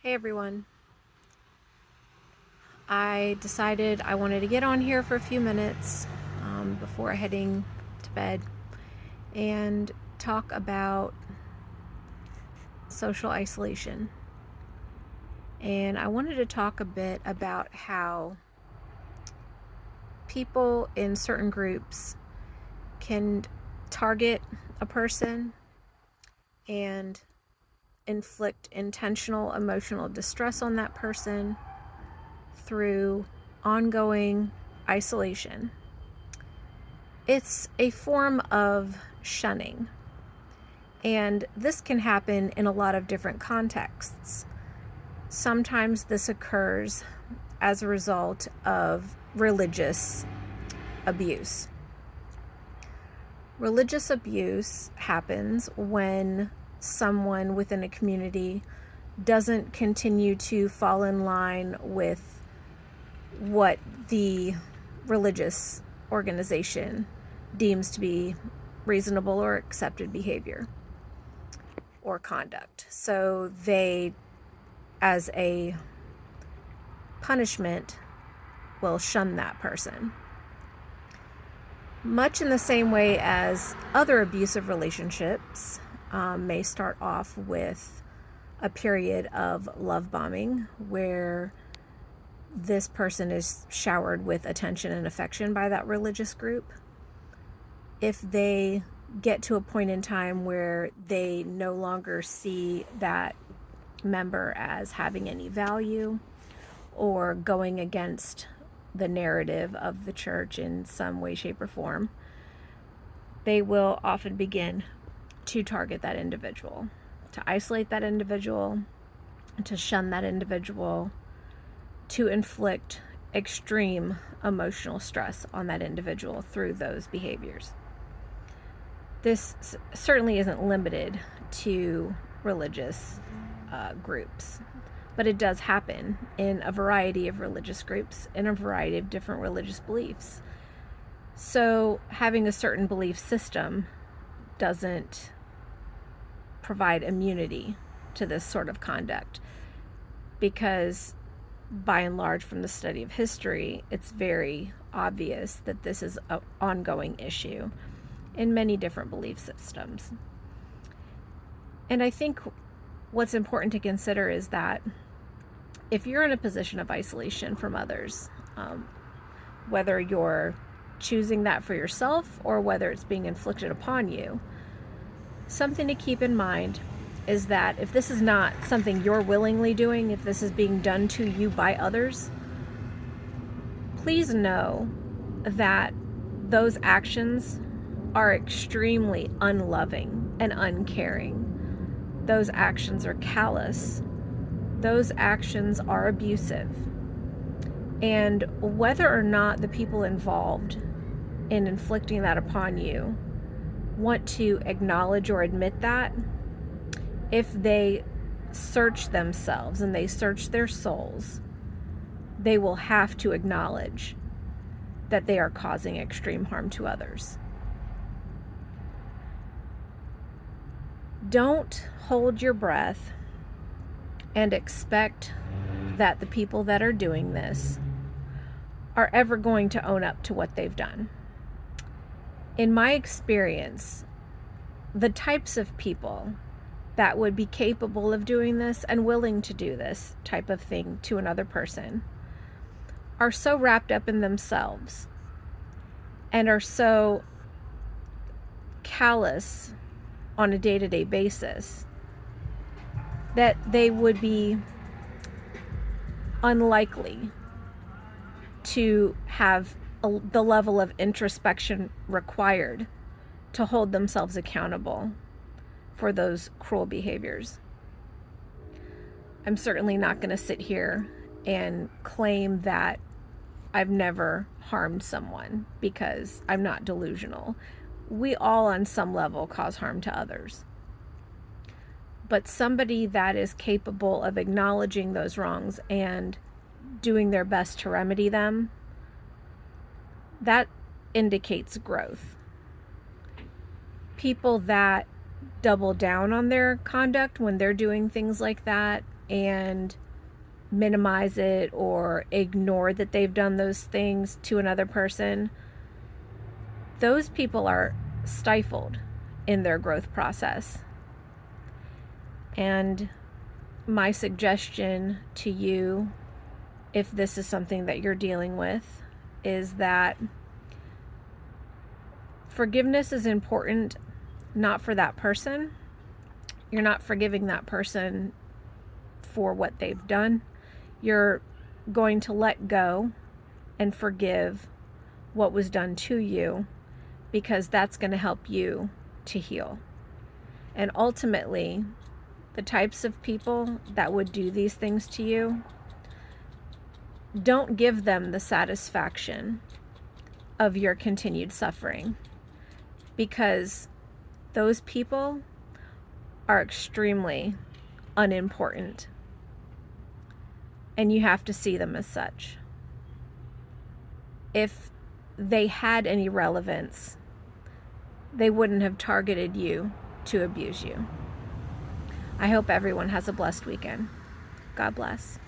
Hey everyone. I decided I wanted to get on here for a few minutes before heading to bed and talk about social isolation. And I wanted to talk a bit about how people in certain groups can target a person and inflict intentional emotional distress on that person through ongoing isolation. It's a form of shunning, and this can happen in a lot of different contexts. Sometimes this occurs as a result of religious abuse. Religious abuse happens when someone within a community doesn't continue to fall in line with what the religious organization deems to be reasonable or accepted behavior or conduct. So they, as a punishment, will shun that person. Much in the same way as other abusive relationships may start off with a period of love bombing where this person is showered with attention and affection by that religious group. If they get to a point in time where they no longer see that member as having any value or going against the narrative of the church in some way, shape, or form, they will often begin to target that individual, to isolate that individual, to shun that individual, to inflict extreme emotional stress on that individual through those behaviors. This certainly isn't limited to religious groups, but it does happen in a variety of religious groups, in a variety of different religious beliefs. So having a certain belief system doesn't provide immunity to this sort of conduct, because by and large, from the study of history, it's very obvious that this is an ongoing issue in many different belief systems. And I think what's important to consider is that if you're in a position of isolation from others, whether you're choosing that for yourself or whether it's being inflicted upon you, something to keep in mind is that if this is not something you're willingly doing, if this is being done to you by others, please know that those actions are extremely unloving and uncaring. Those actions are callous. Those actions are abusive. And whether or not the people involved in inflicting that upon you want to acknowledge or admit that, if they search themselves and they search their souls, they will have to acknowledge that they are causing extreme harm to others. Don't hold your breath and expect that the people that are doing this are ever going to own up to what they've done. In my experience, the types of people that would be capable of doing this and willing to do this type of thing to another person are so wrapped up in themselves and are so callous on a day-to-day basis that they would be unlikely to have the level of introspection required to hold themselves accountable for those cruel behaviors. I'm certainly not going to sit here and claim that I've never harmed someone, because I'm not delusional. We all on some level cause harm to others. But somebody that is capable of acknowledging those wrongs and doing their best to remedy them, that indicates growth. People that double down on their conduct when they're doing things like that and minimize it or ignore that they've done those things to another person, those people are stifled in their growth process. And my suggestion to you, if this is something that you're dealing with, is that forgiveness is important, not for that person. You're not forgiving that person for what they've done. You're going to let go and forgive what was done to you, because that's going to help you to heal. And ultimately, the types of people that would do these things to you, don't give them the satisfaction of your continued suffering, because those people are extremely unimportant, and you have to see them as such. If they had any relevance, they wouldn't have targeted you to abuse you. I hope everyone has a blessed weekend. God bless.